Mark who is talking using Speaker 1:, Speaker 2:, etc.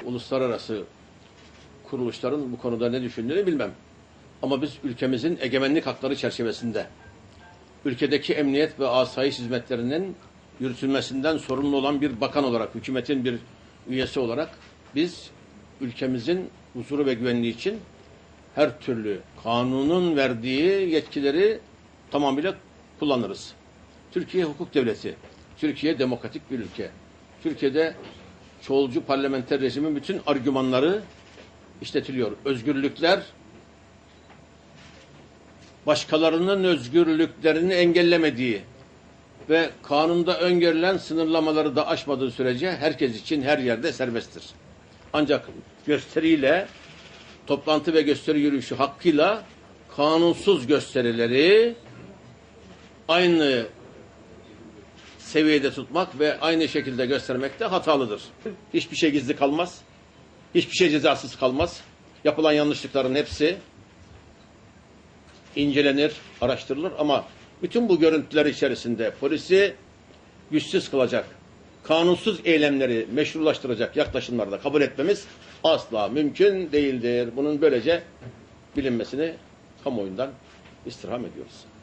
Speaker 1: Uluslararası kuruluşların bu konuda ne düşündüğünü bilmem. Ama biz ülkemizin egemenlik hakları çerçevesinde ülkedeki emniyet ve asayiş hizmetlerinin yürütülmesinden sorumlu olan bir bakan olarak, hükümetin bir üyesi olarak biz ülkemizin huzuru ve güvenliği için her türlü kanunun verdiği yetkileri tamamıyla kullanırız. Türkiye hukuk devleti, Türkiye demokratik bir ülke. Türkiye'de çoğulcu parlamenter rejimin bütün argümanları işletiliyor. Özgürlükler başkalarının özgürlüklerini engellemediği ve kanunda öngörülen sınırlamaları da aşmadığı sürece herkes için her yerde serbesttir. Ancak gösteriyle, toplantı ve gösteri yürüyüşü hakkıyla kanunsuz gösterileri aynı seviyede tutmak ve aynı şekilde göstermek de hatalıdır. Hiçbir şey gizli kalmaz. Hiçbir şey cezasız kalmaz. Yapılan yanlışlıkların hepsi incelenir, araştırılır ama bütün bu görüntüler içerisinde polisi güçsüz kılacak, kanunsuz eylemleri meşrulaştıracak yaklaşımlarda kabul etmemiz asla mümkün değildir. Bunun böylece bilinmesini kamuoyundan istirham ediyoruz.